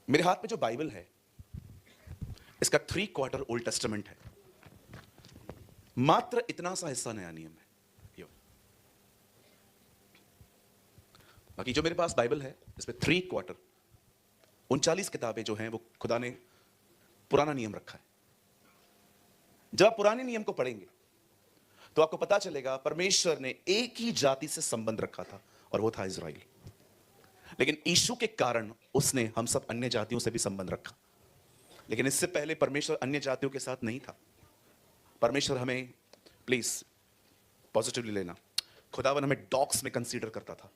मेरे हाथ में जो बाइबल है इसका 3/4 ओल्ड टेस्टामेंट है, मात्र इतना सा हिस्सा नया नियम है। बाकी जो मेरे पास बाइबल है इसमें 3/4 39 किताबें जो हैं वो खुदा ने पुराना नियम रखा है। जब आप पुराने नियम को पढ़ेंगे तो आपको पता चलेगा परमेश्वर ने एक ही जाति से संबंध रखा था और वो था इज़राइल। लेकिन यीशु के कारण उसने हम सब अन्य जातियों से भी संबंध रखा। लेकिन इससे पहले परमेश्वर अन्य जातियों के साथ नहीं था। परमेश्वर हमें, प्लीज पॉजिटिवली लेना, खुदावन हमें डॉग्स में कंसीडर करता था।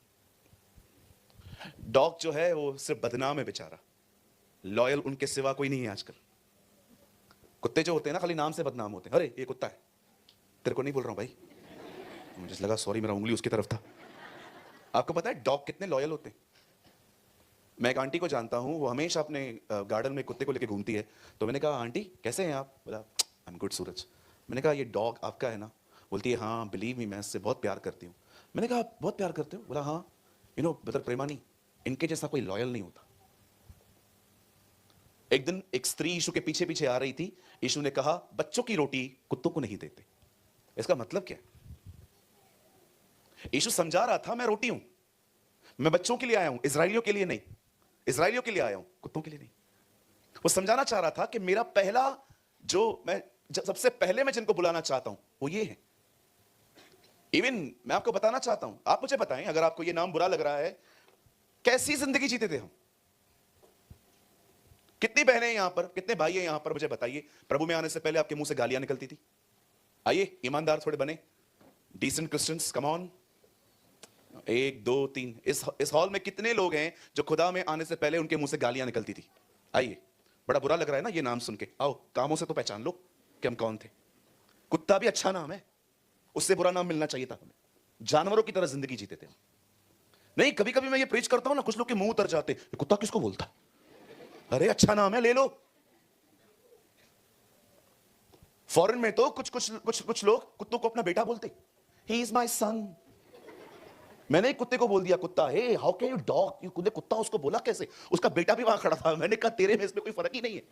डॉग जो है वो सिर्फ बदनाम है बेचारा, लॉयल उनके सिवा कोई नहीं है आजकल। कुत्ते जो होते हैं ना खाली नाम से बदनाम होते हैं, अरे ये कुत्ता है, तेरे को नहीं बोल रहा हूं भाई, मुझे लगा सॉरी मेरा उंगली उसकी तरफ था। आपको पता है डॉग कितने लॉयल होते हैं? मैं एक आंटी को जानता हूं, वो हमेशा अपने गार्डन में कुत्ते को लेकर घूमती है। तो मैंने कहा आंटी कैसे हैं आप? बोला आई एम गुड सूरज। मैंने कहा ये डॉग आपका है ना? बोलती है हाँ बिलीव मी, मैं इससे बहुत प्यार करती हूँ। मैंने कहा बहुत प्यार करते हो? बोला हाँ, यू नो ब्रदर प्रेमानी, इनके जैसा कोई लॉयल नहीं होता। एक दिन एक स्त्री यीशु के पीछे पीछे आ रही थी। यीशु ने कहा बच्चों की रोटी कुत्तों को नहीं देते। इसका मतलब क्या? यीशु समझा रहा था मैं रोटी हूं, मैं बच्चों के लिए आया हूं, इजराइलियों के लिए नहीं। इजराइलियों के लिए आया हूं, कुत्तों के लिए नहीं। वो समझाना चाह रहा था कि मेरा पहला जो मैं सबसे पहले मैं जिनको बुलाना चाहता हूं वो ये है। इवन मैं आपको बताना चाहता हूं, आप मुझे बताएं अगर आपको ये नाम बुरा लग रहा है, कैसी जिंदगी जीते थे हम? कितनी बहनें यहां पर, कितने भाई हैं यहां पर, मुझे बताइए प्रभु में आने से पहले आपके मुंह से गालियां निकलती थी? आइए ईमानदार थोड़े बने, डिसेंट क्रिश्चियंस, कम ऑन। 1 2 3 इस हॉल में कितने लोग हैं जो खुदा में आने से पहले उनके मुंह से गालियां निकलती थी? आइए, बड़ा बुरा लग रहा है ना ये नाम सुन के। आओ कामों से तो पहचान लो कि हम कौन थे। कुत्ता भी अच्छा नाम है, उससे बुरा नाम मिलना चाहिए था हमें। जानवरों की तरह जिंदगी जीते थे। नहीं, कभी कभी मैं ये प्रीच करता हूं ना, कुछ लोग के मुंह उतर जाते, कुत्ता किसको बोलता है? अरे अच्छा नाम है, ले लो। फॉरेन में तो कुछ कुछ कुछ कुछ लोग कुत्तों को अपना बेटा बोलते, ही इज माई सन। मैंने एक कुत्ते को बोल दिया कुत्ता, hey how can you dog, you कुत्ता उसको बोला कैसे? उसका बेटा भी वहां खड़ा था। मैंने कहा तेरे में इसमें कोई फर्क ही नहीं है।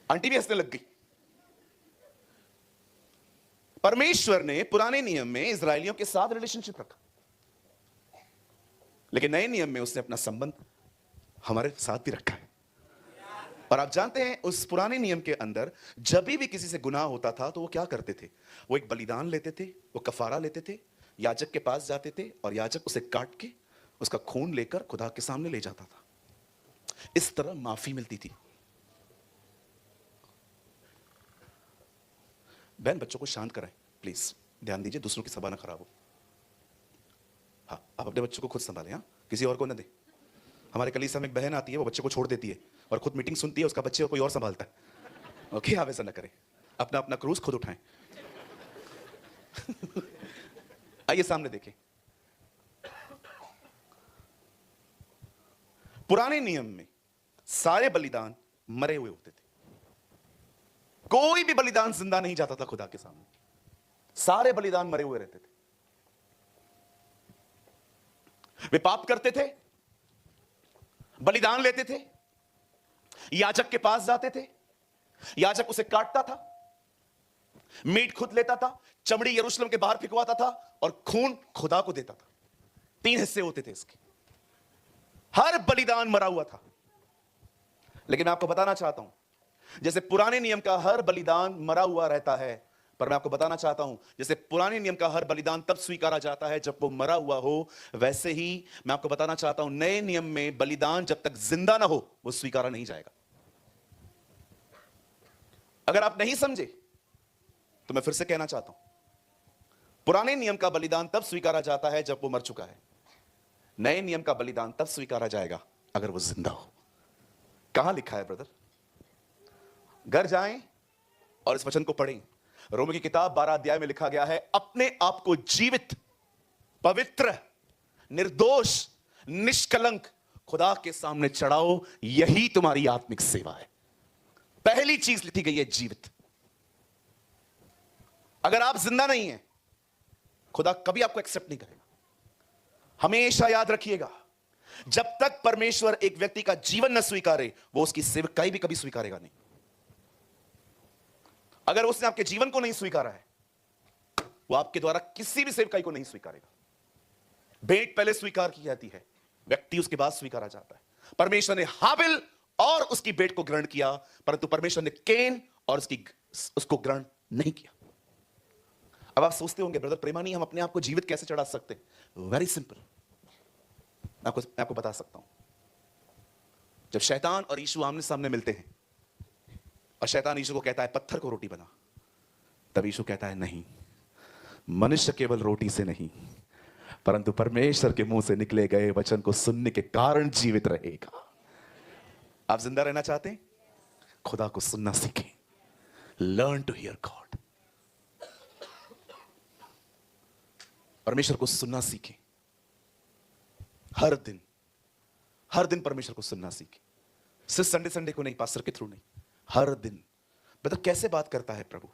आंटी भी हंसने लग गई। परमेश्वर ने पुराने नियम में इजरायलियों के साथ रिलेशनशिप रखा, लेकिन नए नियम में उसने अपना संबंध हमारे साथ भी रखा है। और आप जानते हैं उस पुराने नियम के अंदर जब भी किसी से गुनाह होता था तो वो क्या करते थे? वो एक बलिदान लेते थे, वो कफारा लेते थे, याजक के पास जाते थे और याजक उसे काट के उसका खून लेकर खुदा के सामने ले जाता था। इस तरह माफी मिलती थी। बहन बच्चों को शांत कराएं प्लीज, ध्यान दीजिए, दूसरों की सभा ना खराब हो। हाँ, आप अपने बच्चों को खुद संभालें, हाँ, किसी और को ना दें। हमारे कलीसिया में एक बहन आती है, वो बच्चे को छोड़ देती है और खुद मीटिंग सुनती है, उसका बच्चे को कोई और संभालता है। ओके, आप ऐसा ना करें, अपना अपना क्रूज खुद उठाएं। आइए सामने देखें। पुराने नियम में सारे बलिदान मरे हुए होते थे, कोई भी बलिदान जिंदा नहीं जाता था खुदा के सामने, सारे बलिदान मरे हुए रहते थे। वे पाप करते थे, बलिदान लेते थे, याजक के पास जाते थे, याजक उसे काटता था, मीट खुद लेता था, चमड़ी यरूशलेम के बाहर फिकवाता था और खून खुदा को देता था। 3 हिस्से होते थे इसके, हर बलिदान मरा हुआ था। लेकिन मैं आपको बताना चाहता हूं, जैसे पुराने नियम का हर बलिदान मरा हुआ रहता है, पर मैं आपको बताना चाहता हूं जैसे पुराने नियम का हर बलिदान तब स्वीकारा जाता है जब वो मरा हुआ हो, वैसे ही मैं आपको बताना चाहता हूं नए नियम में बलिदान जब तक जिंदा ना हो वो स्वीकारा नहीं जाएगा। अगर आप नहीं समझे तो मैं फिर से कहना चाहता हूं, पुराने नियम का बलिदान तब स्वीकारा जाता है जब वो मर चुका है, नए नियम का बलिदान तब स्वीकारा जाएगा अगर वो जिंदा हो। कहां लिखा है ब्रदर? घर जाएं और इस वचन को पढ़ें। रोमी की किताब 12 अध्याय में लिखा गया है, अपने आप को जीवित, पवित्र, निर्दोष, निष्कलंक खुदा के सामने चढ़ाओ, यही तुम्हारी आत्मिक सेवा है। पहली चीज लिखी गई है जीवित। अगर आप जिंदा नहीं हैं खुदा कभी आपको एक्सेप्ट नहीं करेगा। हमेशा याद रखिएगा, जब तक परमेश्वर एक व्यक्ति का जीवन न स्वीकारे, वो उसकी सेवकाई भी कभी स्वीकारेगा नहीं। अगर उसने आपके जीवन को नहीं स्वीकारा है, वो आपके द्वारा किसी भी सेवकाई को नहीं स्वीकारेगा। भेंट पहले स्वीकार की जाती है, व्यक्ति उसके बाद स्वीकारा जाता है। परमेश्वर ने हाबिल और उसकी भेंट को ग्रहण किया, परंतु परमेश्वर ने कैन और उसको ग्रहण नहीं किया। अब आप सोचते होंगे, ब्रदर प्रेमानी, हम अपने आप को जीवित कैसे चढ़ा सकते हैं? वेरी सिंपल, मैं आपको बता सकता हूं। जब शैतान और यीशु आमने सामने मिलते हैं और शैतान यीशु को कहता है पत्थर को रोटी बना, तब यीशु कहता है नहीं, मनुष्य केवल रोटी से नहीं परंतु परमेश्वर के मुंह से निकले गए वचन को सुनने के कारण जीवित रहेगा। आप जिंदा रहना चाहते हैं? खुदा को सुनना सीखें। Learn to hear God. परमेश्वर को सुनना सीखें। हर दिन परमेश्वर को सुनना सीखें। सिर्फ संडे को नहीं, पास्टर के थ्रू नहीं, हर दिन। मतलब कैसे बात करता है प्रभु?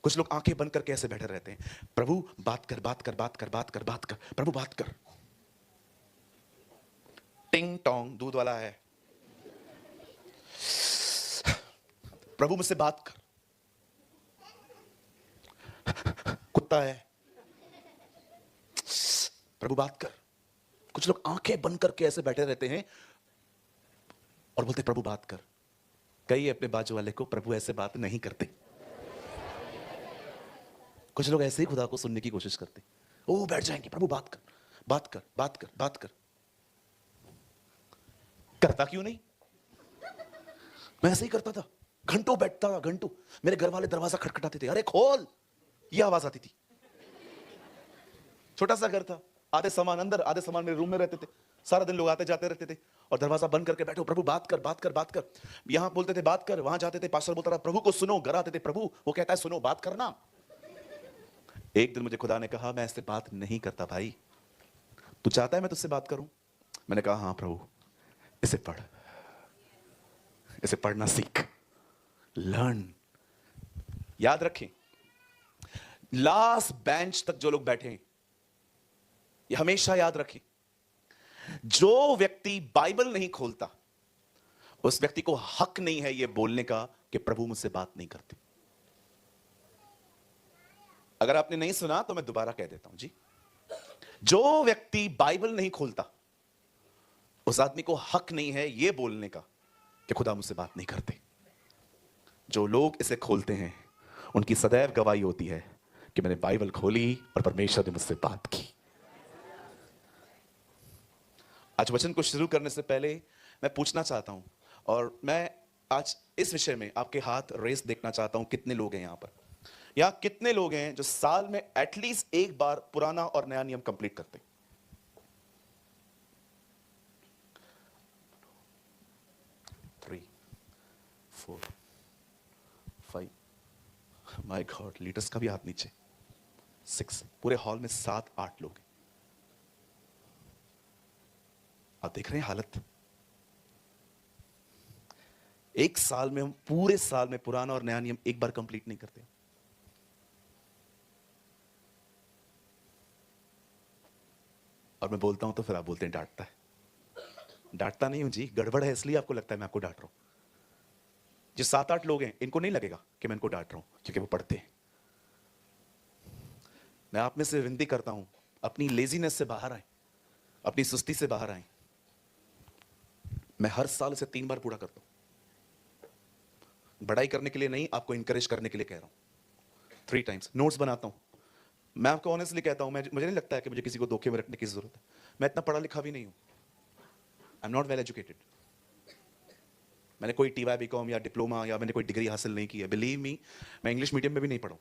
कुछ लोग आंखें बंद करके ऐसे बैठे रहते हैं, प्रभु बात कर, बात कर, बात कर, बात कर, बात कर, प्रभु बात कर। टिंग टोंग दूध वाला है, प्रभु मुझसे बात कर। कुत्ता है, प्रभु बात कर। कुछ लोग आंखें बंद करके ऐसे बैठे रहते हैं और बोलते प्रभु बात कर। कई अपने बाजू वाले को, प्रभु ऐसे बात नहीं करते। कुछ लोग ऐसे ही खुदा को सुनने की कोशिश करते, वो बैठ जाएंगे, प्रभु बात कर, बात कर, बात कर, बात कर। करता क्यों नहीं? मैं ऐसे ही करता था, घंटों बैठता था, घंटों। मेरे घर वाले दरवाजा खटखटाते थे, अरे खोल, ये आवाज आती थी। छोटा सा घर था, आधे सामान अंदर, आधे सामान मेरे रूम में रहते थे। सारा दिन लोग आते जाते रहते थे और दरवाजा बंद करके बैठो, प्रभु बात कर, बात कर, बात कर। यहां बोलते थे बात कर, वहां जाते थे, पास्टर बोलता था प्रभु को सुनो। घर आते थे, प्रभु, वो कहता है सुनो, बात करना। एक दिन मुझे खुदा ने कहा, मैं इससे बात नहीं करता भाई, तू चाहता है मैं तुझसे बात करूं? मैंने कहा हाँ प्रभु, इसे पढ़, इसे पढ़ना सीख, लर्न। याद रखें, लास्ट बेंच तक जो लोग बैठे हैं, ये हमेशा याद रखें, जो व्यक्ति बाइबल नहीं खोलता उस व्यक्ति को हक नहीं है यह बोलने का कि प्रभु मुझसे बात नहीं करते। अगर आपने नहीं सुना तो मैं दोबारा कह देता हूं जी। जो व्यक्ति बाइबल नहीं खोलता उस आदमी को हक नहीं है यह बोलने का कि खुदा मुझसे बात नहीं करते। जो लोग इसे खोलते हैं उनकी सदैव गवाही होती है कि मैंने बाइबल खोली और परमेश्वर ने मुझसे बात की। आज वचन को शुरू करने से पहले मैं पूछना चाहता हूं, और मैं आज इस विषय में आपके हाथ रेस देखना चाहता हूं। कितने लोग हैं यहां पर? यहां कितने लोग हैं जो साल में एटलीस्ट एक बार पुराना और नया नियम कंप्लीट करते? 3 4 5, माय गॉड, लीडर्स का भी हाथ नीचे। 6, पूरे हॉल में 7-8 लोग हैं। आप देख रहे हैं हालत? एक साल में हम पूरे साल में पुराना और नया नियम एक बार कंप्लीट नहीं करते। और मैं बोलता हूं तो फिर आप बोलते हैं डांटता है। डांटता नहीं हूं जी, गड़बड़ है इसलिए आपको लगता है मैं आपको डांट रहा हूं। जो 7-8 लोग हैं इनको नहीं लगेगा कि मैं इनको डांट रहा हूं, क्योंकि वो पढ़ते हैं। मैं आप में से विनती करता हूं, अपनी लेजीनेस से बाहर आए, अपनी सुस्ती से बाहर आए। मैं हर साल इसे 3 बार पूरा करता हूं। बड़ाई करने के लिए नहीं, आपको इंकरेज करने के लिए कह रहा हूं। 3 टाइम्स नोट्स बनाता हूं। मैं आपको ऑनेस्टली कहता हूं, मुझे नहीं लगता है कि मुझे किसी को धोखे में रखने की जरूरत है। मैं इतना पढ़ा लिखा भी नहीं हूं। I am not well educated. मैंने कोई TY BCom या डिप्लोमा या मैंने कोई डिग्री हासिल नहीं की है। बिलीव मी, मैं इंग्लिश मीडियम में भी नहीं पढ़ा,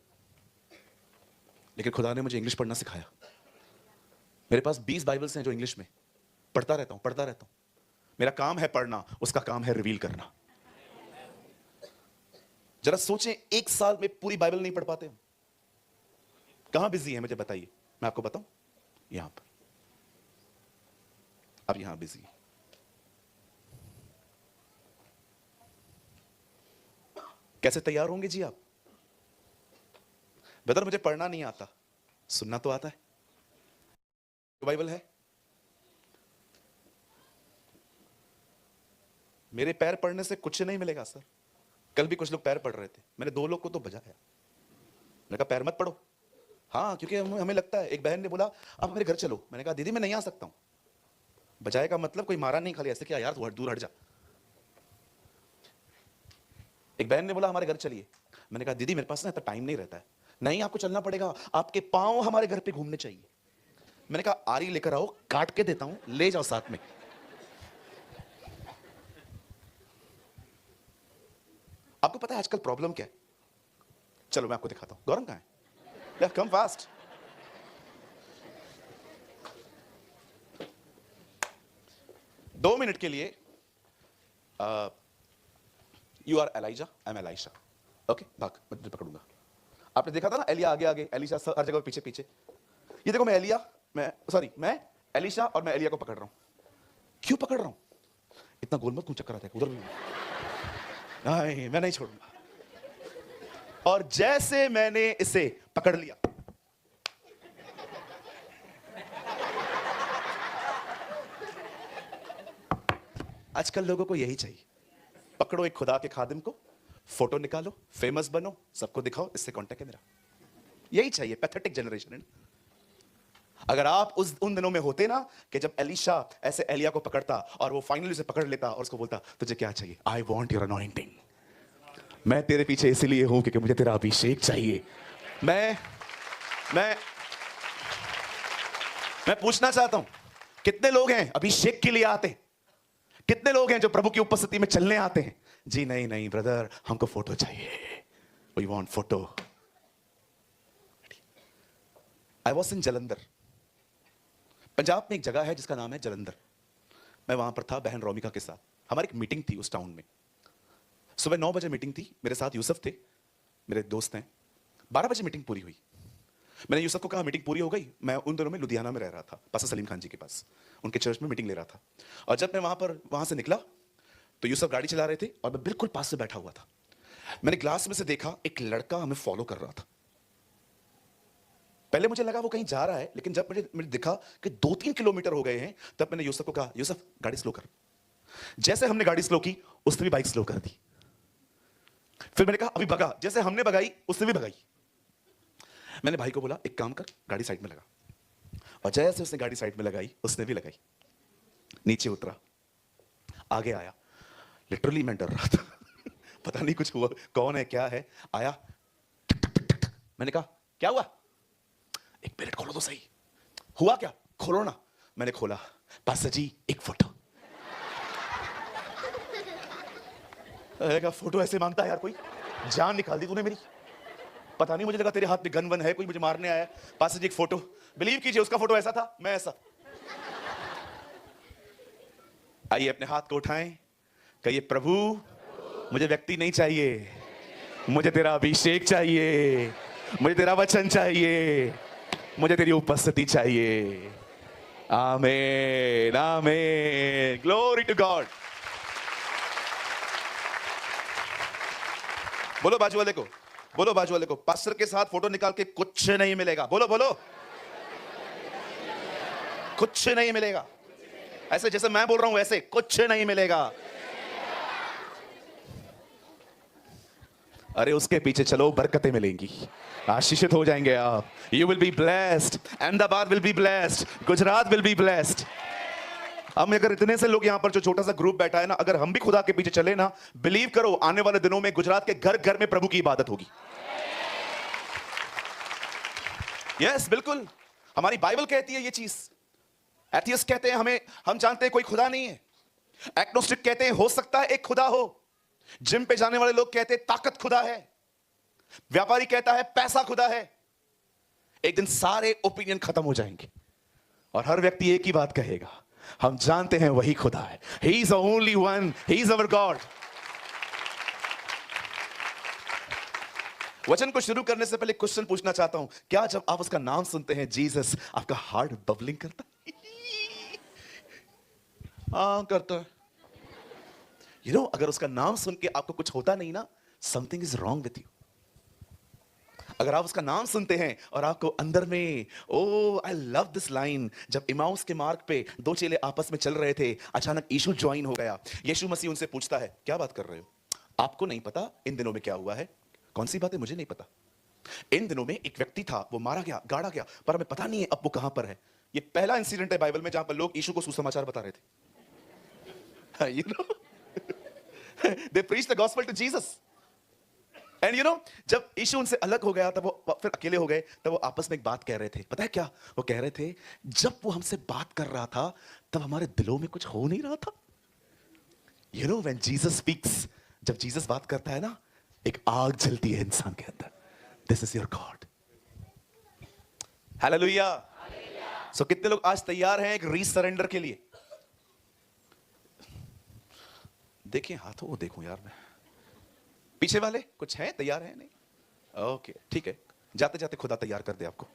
लेकिन खुदा ने मुझे इंग्लिश पढ़ना सिखाया। मेरे पास 20 बाइबल्स हैं जो इंग्लिश में, पढ़ता रहता हूं, पढ़ता रहता हूं। मेरा काम है पढ़ना, उसका काम है रिवील करना। जरा सोचें, एक साल में पूरी बाइबल नहीं पढ़ पाते हम। कहां बिजी है मुझे बताइए, मैं आपको बताऊं। यहां पर, अब यहां बिजी है। कैसे तैयार होंगे जी आप? ब्रदर मुझे पढ़ना नहीं आता, सुनना तो आता है। बाइबल है, मेरे पैर पड़ने से कुछ नहीं मिलेगा सर। कल भी कुछ लोग पैर पड़ रहे थे, मैंने 2 लोग को तो बजाया। मैंने कहा पैर मत पड़ो। हाँ, क्योंकि हमें लगता है, एक बहन ने बोला आप मेरे घर चलो। मैंने कहा दीदी मैं नहीं आ सकता हूं। बजाए का मतलब कोई मारा नहीं, खाली ऐसे क्या यार, दूर हट जा। एक बहन ने बोला हमारे घर चलिए। मैंने कहा दीदी मेरे पास ना इतना टाइम नहीं रहता है। नहीं आपको चलना पड़ेगा, आपके पांव हमारे घर पे घूमने चाहिए। मैंने कहा आरी लेकर आओ, काट के देता हूं, ले जाओ साथ में। आपको पता है आजकल प्रॉब्लम क्या है? चलो मैं आपको दिखाता हूं। गौरव कहां है? Come fast. दो मिनट के लिए you are Eliza, I am Elisha. Okay भाग, मैं तुझे पकड़ूंगा। आपने देखा था ना, एलिया आगे आगे, एलिशा हर जगह पीछे पीछे। ये देखो मैं एलिया, मैं एलिशा और मैं एलिया को पकड़ रहा हूं। क्यों पकड़ रहा हूं? इतना गोल मत, क्यों चक्कर आता है उधर भी। नहीं मैं नहीं छोड़ूंगा। और जैसे मैंने इसे पकड़ लिया, आजकल लोगों को यही चाहिए। पकड़ो एक खुदा के खादिम को, फोटो निकालो, फेमस बनो, सबको दिखाओ इससे कांटेक्ट है मेरा। यही चाहिए, पैथेटिक जनरेशन है। अगर आप उन दिनों में होते ना कि जब एलिशा ऐसे एलिया को पकड़ता और वो फाइनली उसे पकड़ लेता और उसको बोलता तुझे क्या चाहिए? I want your anointing. मैं तेरे पीछे इसलिए हूं क्योंकि मुझे तेरा अभिषेक चाहिए। मैं पूछना चाहता हूं, कितने लोग हैं अभिषेक के लिए आते? कितने लोग हैं जो प्रभु की उपस्थिति में चलने आते हैं? जी नहीं नहीं ब्रदर, हमको फोटो चाहिए, we want photo. I was in Jalandhar. Punjab में एक जगह है जिसका नाम है जलंधर। मैं वहां पर था बहन रोमिका के साथ। हमारी एक मीटिंग थी उस टाउन में। सुबह 9 बजे मीटिंग थी, मेरे साथ यूसुफ थे, मेरे दोस्त हैं। 12 बजे मीटिंग पूरी हुई। मैंने यूसुफ को कहा मीटिंग पूरी हो गई। मैं उन दिनों में लुधियाना में रह रहा था, पास्टर सलीम खान जी के पास, उनके चर्च में मीटिंग ले रहा था। और जब मैं वहां से निकला तो यूसुफ गाड़ी चला रहे थे और मैं बिल्कुल पास से बैठा हुआ था। मैंने ग्लास में से देखा एक लड़का हमें फॉलो कर रहा था। पहले मुझे लगा वो कहीं जा रहा है, लेकिन जब मुझे दिखा कि 2-3 किलोमीटर हो गए हैं, तब मैंने यूसुफ को कहा यूसुफ गाड़ी स्लो कर। जैसे हमने गाड़ी स्लो की, उसने भी बाइक स्लो कर दी। फिर मैंने कहा अभी भगा। जैसे हमने भगाई, उसने भी भगाई। मैंने भाई को बोला एक काम कर, गाड़ी साइड में लगा। और जैसे उसने गाड़ी साइड में लगाई, उसने भी लगाई। नीचे उतरा, आगे आया। लिटरली मैं डर रहा था पता नहीं कुछ हुआ, कौन है क्या है। आया, मैंने कहा क्या हुआ? एक मिनट खोलो तो सही। हुआ क्या? खोलो ना। मैंने खोला, पास्टर जी एक फोटो। फोटो ऐसे मांगता है यार कोई? जान निकाल दी तूने मेरी। पता नहीं, मुझे लगा तेरे हाथ में गन वन है, कोई मुझे मारने आया। पास्टर जी एक फोटो। बिलीव कीजिए उसका फोटो ऐसा था, मैं ऐसा। आइए अपने हाथ को उठाएं, कहिए प्रभु मुझे व्यक्ति नहीं चाहिए, मुझे तेरा अभिषेक चाहिए, मुझे तेरा वचन चाहिए, मुझे तेरी उपस्थिति चाहिए। आमीन आमीन, ग्लोरी टू गॉड। बोलो बाजू वाले को, बोलो बाजू वाले को, पास्टर के साथ फोटो निकाल के कुछ नहीं मिलेगा। बोलो बोलो, कुछ नहीं मिलेगा। ऐसे जैसे मैं बोल रहा हूं वैसे कुछ नहीं मिलेगा। अरे उसके पीछे चलो, बरकतें मिलेंगी, आशीषित हो जाएंगे आप। You will be blessed, Ahmedabad will be blessed, Gujarat will be blessed. हम अगर इतने से लोग यहां पर जो छोटा सा ग्रुप बैठा है ना, अगर हम भी खुदा के पीछे चले ना, बिलीव करो आने वाले दिनों में गुजरात के घर घर में प्रभु की इबादत होगी। यस बिल्कुल, हमारी बाइबल कहती है ये चीज। एथियस्ट कहते हैं हम जानते हैं कोई खुदा नहीं है। एग्नोस्टिक कहते हैं हो सकता है एक खुदा हो। जिम पे जाने वाले लोग कहते हैं ताकत खुदा है। व्यापारी कहता है पैसा खुदा है। एक दिन सारे ओपिनियन खत्म हो जाएंगे और हर व्यक्ति एक ही बात कहेगा, हम जानते हैं वही खुदा है। He is the only one, he is our God। वचन को शुरू करने से पहले क्वेश्चन पूछना चाहता हूं, क्या जब आप उसका नाम सुनते हैं जीसस, आपका हार्ट बबलिंग करता है? हाँ करता है। अगर उसका नाम सुन के आपको कुछ होता नहीं ना, something is wrong with you. अगर आप उसका नाम सुनते हैं और आपको अंदर में, ओ आई लव दिस लाइन, जब इमाउस के मार्ग पे दो चेले आपस में चल रहे थे, अचानक यीशु ज्वाइन हो गया। यीशु मसीह उनसे पूछता है, क्या बात कर रहे हो? आपको नहीं पता इन दिनों में क्या हुआ है? कौन सी बात है? मुझे नहीं पता। इन दिनों में एक व्यक्ति था, वो मारा गया, गाड़ा गया, पर हमें पता नहीं है अब वो कहां पर है। ये पहला इंसिडेंट है बाइबल में जहां पर लोग यीशु को सुसमाचार बता रहे थे। You know, they preach the gospel to Jesus. And you know, जब यीशु उनसे अलग हो गया, तब वो फिर अकेले हो गए, तब वो आपस में एक बात कह रहे थे। पता है क्या वो कह रहे थे? जब वो हमसे बात कर रहा था तब हमारे दिलों में कुछ हो नहीं रहा था। You know, when Jesus speaks, जब जीसस बात करता है ना, एक आग जलती है इंसान के अंदर। This is your God. Hallelujah. So कितने लोग आज तैयार हैं एक रीसरेंडर के लिए? देखिए हाथों को, देखूं यार मैं, पीछे वाले कुछ हैं तैयार हैं? नहीं? ओके ठीक है, जाते जाते खुदा तैयार कर दे आपको।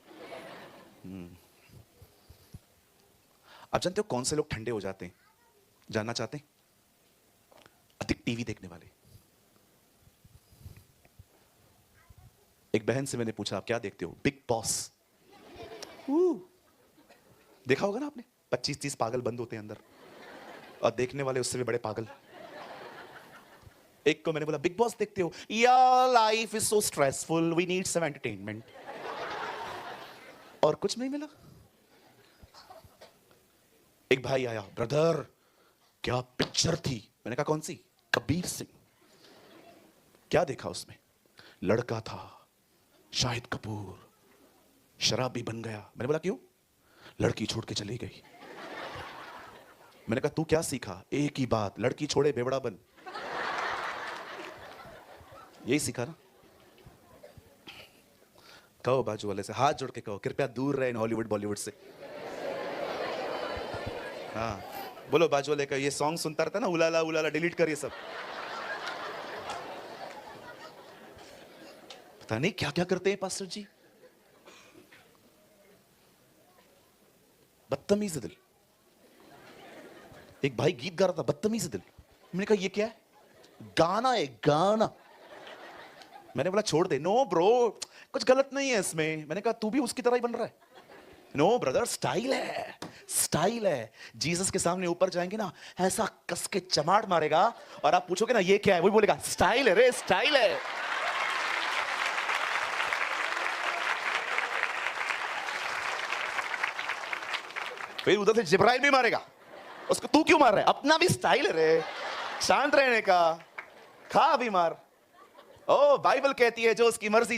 आप जानते हो कौन से लोग ठंडे हो जाते हैं? जानना चाहते हैं? अधिक टीवी देखने वाले। एक बहन से मैंने पूछा, आप क्या देखते हो? Big boss. देखा होगा ना आपने, 25-30 पागल बंद होते हैं अंदर, और देखने वाले उससे भी बड़े पागल। एक को मैंने बोला, बिग बॉस देखते हो? या life is so stressful, we need some entertainment. और कुछ नहीं मिला। एक भाई आया, ब्रदर क्या पिक्चर थी? मैंने कहा कौन सी? कबीर सिंह। क्या देखा उसमें? लड़का था शाहिद कपूर, शराबी बन गया। मैंने बोला क्यों? लड़की छोड़ के चली गई। मैंने कहा तू क्या सीखा? एक ही बात, लड़की छोड़े बेवड़ा बन। यही सीखा ना? कहो बाजू वाले से, हाथ जोड़ के कहो, कृपया दूर रहे हॉलीवुड बॉलीवुड से। हाँ बोलो बाजू वाले का, ये सॉन्ग सुनता रहता ना, उलाला उलाला, डिलीट कर ये सब। पता नहीं क्या क्या करते हैं पास्टर जी। बदतमीज दिल। एक भाई गीत गा रहा था, बदतमीज दिल। मैंने कहा ये क्या है? गाना है, गाना। मैंने बोला छोड़ दे। नो ब्रो, कुछ गलत नहीं है इसमें। मैंने कहा तू भी उसकी तरह ही बन रहा है। नो ब्रदर, स्टाइल है, स्टाइल है। जीसस के सामने ऊपर जाएंगे ना, ऐसा कस के चमाट मारेगा, और आप पूछोगे ना ये क्या है, वो बोलेगा स्टाइल है रे, स्टाइल है। फिर उधर से जिब्राइल भी मारेगा उसको, तू क्यों मार रहा है? अपना भी स्टाइल है रे, शांत रहने का, खा भी मार। ओ बाइबल कहती है जो उसकी मर्जी